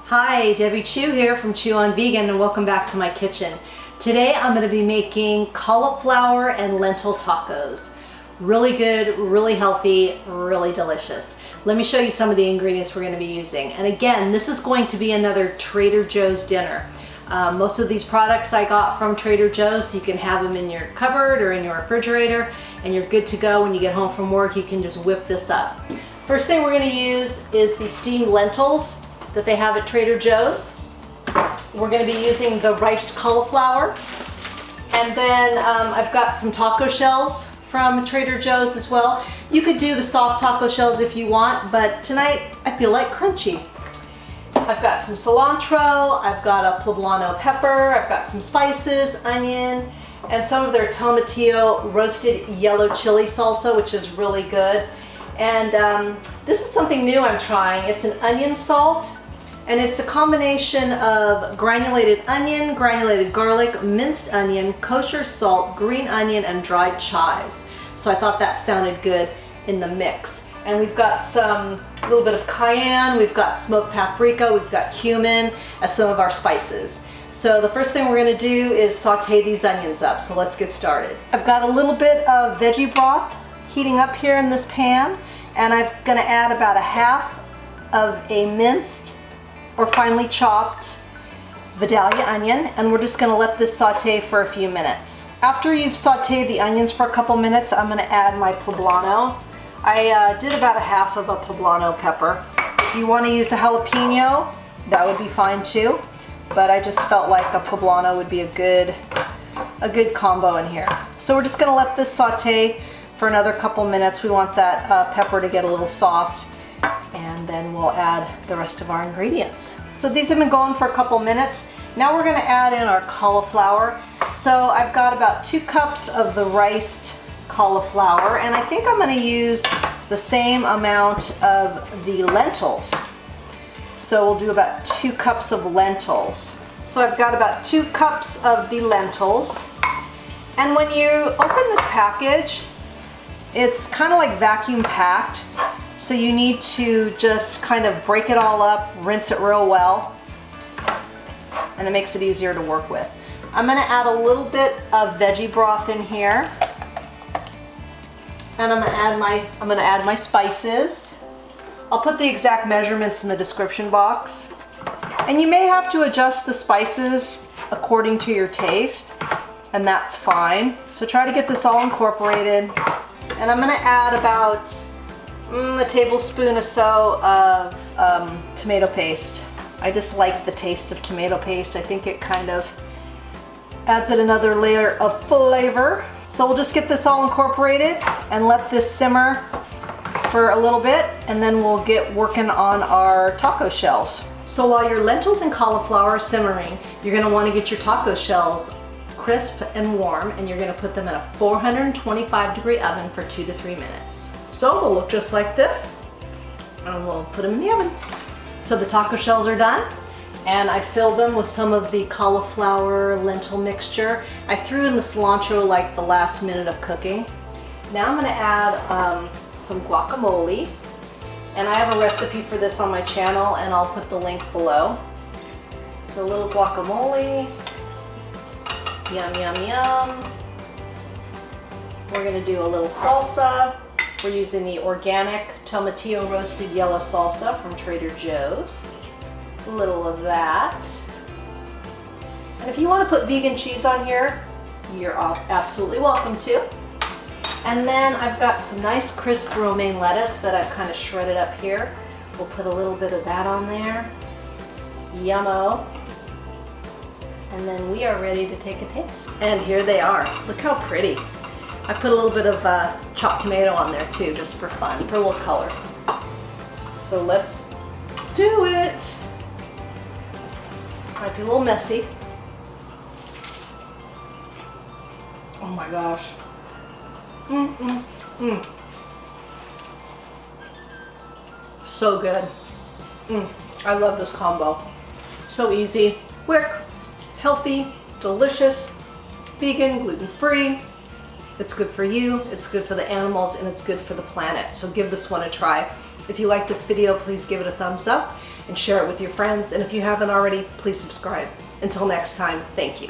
Hi, Debbie Chu here from Chew on Vegan, and welcome back to my kitchen. Today I'm going to be making cauliflower and lentil tacos. Really good, really healthy, really delicious. Let me show you some of the ingredients we're going to be using. And again, this is going to be another Trader Joe's dinner. Most of these products I got from Trader Joe's, so you can have them in your cupboard or in your refrigerator, and you're good to go. When you get home from work, you can just whip this up. First thing we're going to use is the steamed lentils that they have at Trader Joe's. We're going to be using the riced cauliflower, and then I've got some taco shells from Trader Joe's as well. You could do the soft taco shells if you want, but tonight I feel like crunchy. I've got some cilantro, I've got a poblano pepper, I've got some spices, onion, and some of their tomatillo roasted yellow chili salsa, which is really good. And this is something new I'm trying. It's an onion salt, and it's a combination of granulated onion, granulated garlic, minced onion, kosher salt, green onion, and dried chives. So I thought that sounded good in the mix. And we've got a little bit of cayenne, we've got smoked paprika, we've got cumin as some of our spices. So the first thing we're going to do is saute these onions up. So let's get started. I've got a little bit of veggie broth heating up here in this pan, and I'm going to add about a half of a minced or finely chopped Vidalia onion, and we're just going to let this saute for a few minutes. After you've sauteed the onions for a couple minutes, I'm going to add my poblano. I did about a half of a poblano pepper. If you want to use a jalapeno, that would be fine too, but I just felt like a poblano would be a good combo in here. So we're just going to let this saute for another couple minutes. We want that pepper to get a little soft, and then we'll add the rest of our ingredients. So these have been going for a couple minutes. Now we're going to add in our cauliflower. So I've got about 2 cups of the riced cauliflower, and I think I'm going to use the same amount of the lentils. So we'll do about 2 cups of lentils. So I've got about 2 cups of the lentils. And when you open this package, it's kind of like vacuum packed. So you need to just kind of break it all up, rinse it real well, and it makes it easier to work with. I'm going to add a little bit of veggie broth in here, and I'm going to add my spices. I'll put the exact measurements in the description box, and you may have to adjust the spices according to your taste, and that's fine. So try to get this all incorporated, and I'm going to add about a tablespoon or so of tomato paste. I just like the taste of tomato paste. I think it kind of adds it another layer of flavor. So we'll just get this all incorporated and let this simmer for a little bit, and then we'll get working on our taco shells. So while your lentils and cauliflower are simmering, you're going to want to get your taco shells crisp and warm, and you're going to put them in a 425-degree oven for 2 to 3 minutes. So they'll look just like this, and we'll put them in the oven. So the taco shells are done, and I filled them with some of the cauliflower lentil mixture. I threw in the cilantro like the last minute of cooking. Now I'm going to add some guacamole, and I have a recipe for this on my channel, and I'll put the link below. So a little guacamole, yum, yum, yum. We're going to do a little salsa. We're using the organic tomatillo roasted yellow salsa from Trader Joe's. A little of that. And if you want to put vegan cheese on here, you're absolutely welcome to. And then I've got some nice crisp romaine lettuce that I've kind of shredded up here. We'll put a little bit of that on there. Yummo. And then we are ready to take a taste. And here they are. Look how pretty. I put a little bit of chopped tomato on there too, just for fun, for a little color. So let's do it. Might be a little messy. Oh my gosh. So good. I love this combo. So easy, quick, healthy, delicious, vegan, gluten-free. It's good for you, it's good for the animals, and it's good for the planet. So give this one a try. If you like this video, please give it a thumbs up. and share it with your friends. And if you haven't already, please subscribe. Until next time, thank you.